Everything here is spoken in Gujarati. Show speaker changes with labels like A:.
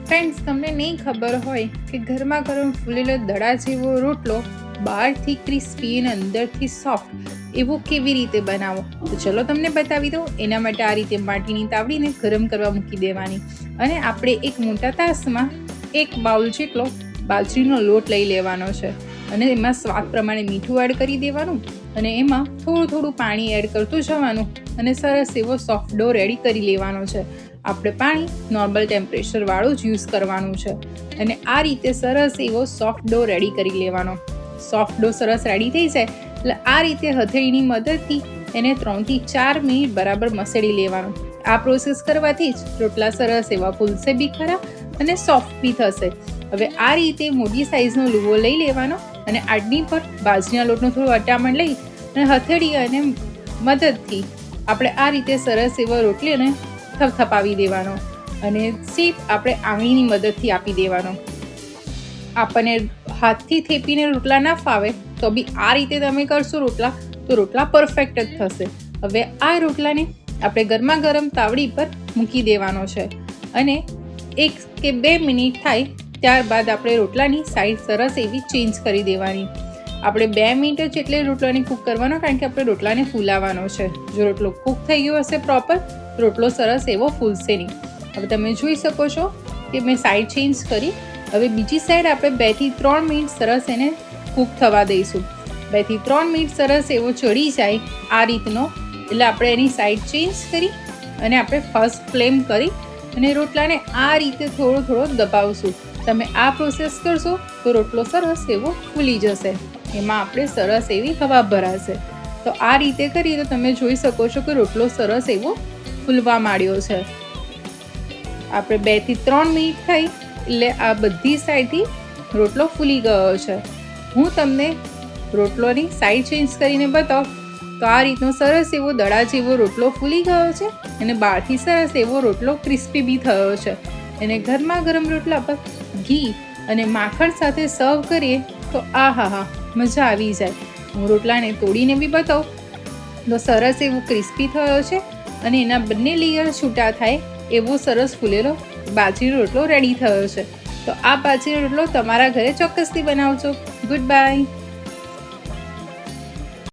A: ફ્રેન્ડ્સ, તમને નહીં ખબર હોય કે ગરમા ગરમ ફૂલેલો દડા જેવો રોટલો બહારથી ક્રિસ્પી અને અંદરથી સોફ્ટ એવો કેવી રીતે બનાવો, તો ચલો તમને બતાવી દઉં. એના માટે આ રીતે માટીની તાવડીને ગરમ કરવા મૂકી દેવાની અને આપણે એક મોટા તાસમાં 1 બાઉલ જેટલો બાજરીનો લોટ લઈ લેવાનો છે અને એમાં સ્વાદ પ્રમાણે મીઠું એડ કરી દેવાનું અને એમાં થોડું પાણી એડ કરતું જવાનું અને સરસ એવો સોફ્ટ ડો રેડી કરી લેવાનો છે. આપણે પાણી નોર્મલ ટેમ્પરેચરવાળું જ યુઝ કરવાનું છે અને આ રીતે સરસ એવો સોફ્ટ ડો રેડી કરી લેવાનો. સોફ્ટ ડો સરસ રેડી થઈ જાય એટલે આ રીતે હથેળીની મદદથી એને 3 થી 4 મિનિટ બરાબર મસળી લેવાનો. આ પ્રોસેસ કરવાથી જ રોટલા સરસ એવા ફૂલશે બી ખરા અને સોફ્ટ બી થશે. હવે આ રીતે મોટી સાઇઝનો લુવો લઈ લેવાનો અને આડની પર બાજરીના લોટનો થોડો અટામણ લઈ અને હથેળી અને મદદથી આપણે આ રીતે સરસ એવો રોટલીને થપથપાવી દેવાનો અને શેપ આપણે આંગળીની મદદથી આપી દેવાનો. આપણને હાથથી થેપીને રોટલા ના ફાવે તો બી આ રીતે તમે કરશો રોટલા તો રોટલા પરફેક્ટ જ થશે. હવે આ રોટલાને આપણે ગરમા ગરમ તાવડી પર મૂકી દેવાનો છે અને 1 કે 2 મિનિટ થાય ત્યારબાદ આપણે રોટલાની સાઈડ સરસ એવી ચેન્જ કરી દેવાની. આપણે 2 મિનિટ જ એટલે રોટલાને કૂક કરવાનો, કારણ કે આપણે રોટલાને ફૂલાવવાનો છે. જો રોટલો કૂક થઈ ગયો હશે પ્રોપર, રોટલો સરસ એવો ફૂલશે નહીં. હવે તમે જોઈ શકો છો કે મેં સાઈડ ચેન્જ કરી. હવે બીજી સાઈડ આપણે 2 થી 3 મિનિટ સરસ એને કૂક થવા દઈશું. 2 થી 3 મિનિટ સરસ એવો ચડી જાય આ રીતનો, એટલે આપણે એની સાઈડ ચેન્જ કરી અને આપણે ફર્સ્ટ ફ્લેમ કરી અને રોટલાને આ રીતે થોડો દબાવશું. તમે આ પ્રોસેસ કરશો તો રોટલો સરસ એવો ફૂલી જશે, એમાં આપણે સરસ એવી હવા ભરાશે. તો આ રીતે કરીએ તો તમે જોઈ શકો છો કે રોટલો સરસ એવો ફૂલવા માંડ્યો છે. આપણે 2 થી 3 મિનિટ થઈ એટલે આ બધી સાઈડથી રોટલો ફૂલી ગયો છે. હું તમને રોટલોની સાઈડ ચેન્જ કરીને બતાવું તો આ રીતનો સરસ એવો દડા જેવો રોટલો ફૂલી ગયો છે અને બહારથી સરસ એવો રોટલો ક્રિસ્પી બી થયો છે. અને ગરમા ગરમ રોટલા પર ઘી અને માખણ સાથે સર્વ કરીએ તો આહાહા, મજા આવી જાય. હું રોટલાને તોડીને બી બતાવું તો સરસ એવો ક્રિસ્પી થયો છે અને એના બંને લેયર છૂટા થાય એવો સરસ ફૂલેલો બાજરીનો રોટલો રેડી થયો છે. તો આ બાજરીનો રોટલો તમારા ઘરે ચોક્કસથી બનાવજો. Good bye.